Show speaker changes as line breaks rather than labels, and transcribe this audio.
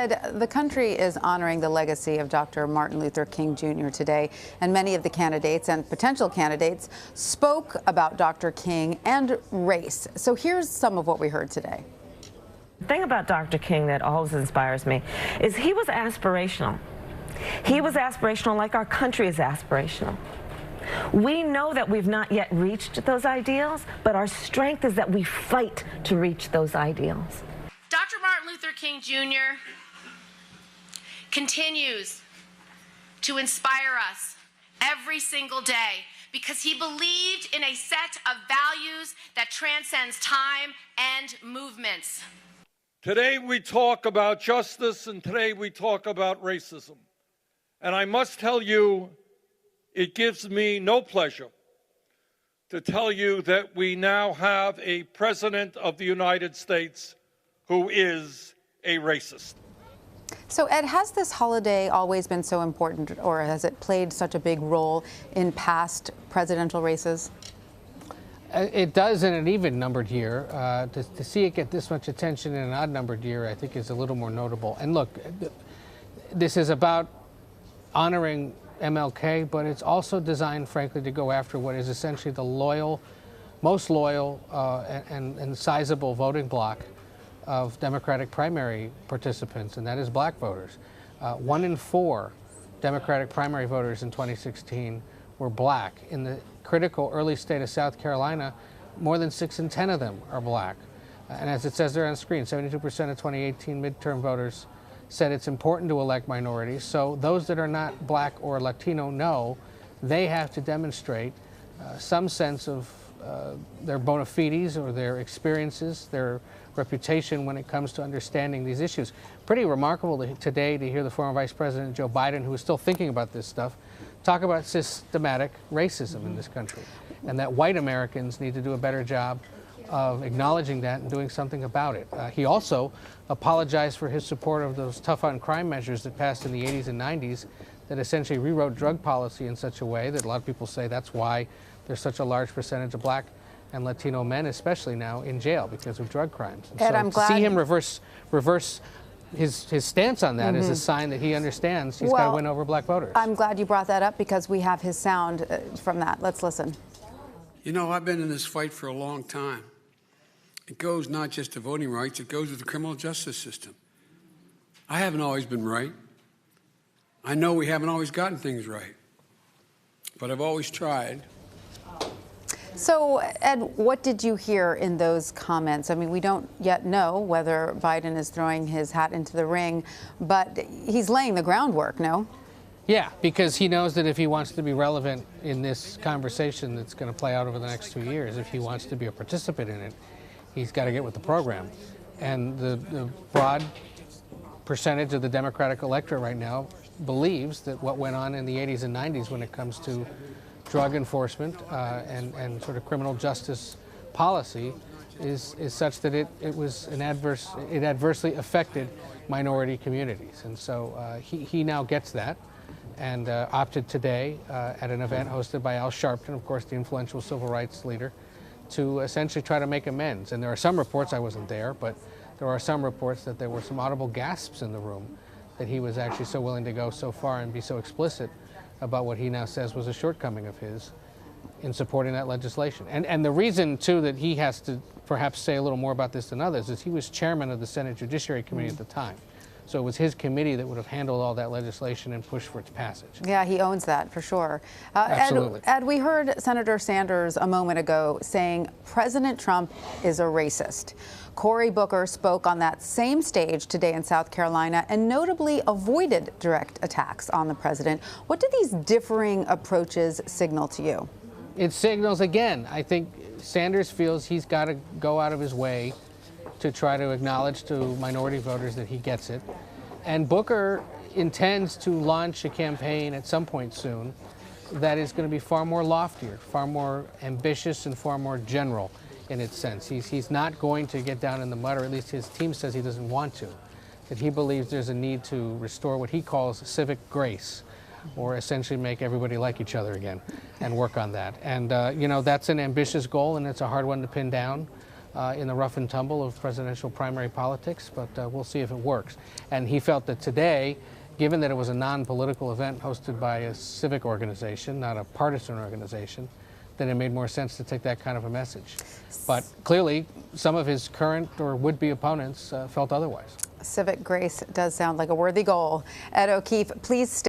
Ed, the country is honoring the legacy of Dr. Martin Luther King Jr. today, and many of the candidates and potential candidates spoke about Dr. King and race. So here's some of what we heard today.
The thing about Dr. King that always inspires me is he was aspirational. He was aspirational like our country is aspirational. We know that we've not yet reached those ideals, but our strength is that we fight to reach those ideals.
Dr. Martin Luther King Jr. continues to inspire us every single day because he believed in a set of values that transcends time and movements.
Today we talk about justice, and today we talk about racism. And I must tell you, it gives me no pleasure to tell you that we now have a president of the United States who is a racist.
So, Ed, has this holiday always been so important, or has it played such a big role in past presidential races?
It does in an even-numbered year. To see it get this much attention in an odd-numbered year, I think, is a little more notable. And look, this is about honoring MLK, but it's also designed, frankly, to go after what is essentially the most loyal and sizable voting bloc of Democratic primary participants, and that is black voters. 1 in 4 Democratic primary voters in 2016 were black. In the critical early state of South Carolina, more than 6 in 10 of them are black. And as it says there on screen, 72% of 2018 midterm voters said it's important to elect minorities. So those that are not black or Latino know they have to demonstrate some sense of their bona fides or their experiences, their reputation when it comes to understanding these issues. Pretty remarkable today to hear the former Vice President Joe Biden, who is still thinking about this stuff, talk about systematic racism in this country, and that white Americans need to do a better job of acknowledging that and doing something about it. He also apologized for his support of those tough on crime measures that passed in the 80s and 90s that essentially rewrote drug policy in such a way that a lot of people say that's why there's such a large percentage of black and Latino men, especially now, in jail because of drug crimes. And
Ed,
so
I'm glad
to see him reverse his stance on that is a sign that he understands he's got to win over black voters.
I'm glad you brought that up because we have his sound from that. Let's listen.
You know, I've been in this fight for a long time. It goes not just to voting rights, it goes to the criminal justice system. I haven't always been right. I know we haven't always gotten things right, but I've always tried.
So, Ed, what did you hear in those comments? I mean, we don't yet know whether Biden is throwing his hat into the ring, but he's laying the groundwork, no?
Yeah, because he knows that if he wants to be relevant in this conversation that's going to play out over the next 2 years, if he wants to be a participant in it, he's got to get with the program. And the broad percentage of the Democratic electorate right now believes that what went on in the 80s and 90s when it comes to drug enforcement and sort of criminal justice policy is such that it adversely affected minority communities. And so he now gets that and opted today at an event hosted by Al Sharpton, of course, the influential civil rights leader, to essentially try to make amends. And there are some reports, I wasn't there, but there are some reports that there were some audible gasps in the room that he was actually so willing to go so far and be so explicit about what he now says was a shortcoming of his in supporting that legislation. And the reason, too, that he has to perhaps say a little more about this than others is he was chairman of the Senate Judiciary Committee at the time. So it was his committee that would have handled all that legislation and pushed for its passage.
Yeah, he owns that for sure.
Absolutely.
Ed, we heard Senator Sanders a moment ago saying President Trump is a racist. Cory Booker spoke on that same stage today in South Carolina and notably avoided direct attacks on the president. What do these differing approaches signal to you?
It signals, again, I think Sanders feels he's got to go out of his way to try to acknowledge to minority voters that he gets it. And Booker intends to launch a campaign at some point soon that is going to be far more loftier, far more ambitious, and far more general in its sense. He's not going to get down in the mud, or at least his team says he doesn't want to. That he believes there's a need to restore what he calls civic grace, or essentially make everybody like each other again and work on that. And, you know, that's an ambitious goal, and it's a hard one to pin down. in the rough and tumble of presidential primary politics, but we'll see if it works. And he felt that today, given that it was a non-political event hosted by a civic organization, not a partisan organization, then it made more sense to take that kind of a message. But clearly, some of his current or would-be opponents felt otherwise.
Civic grace does sound like a worthy goal. Ed O'Keefe, please stay.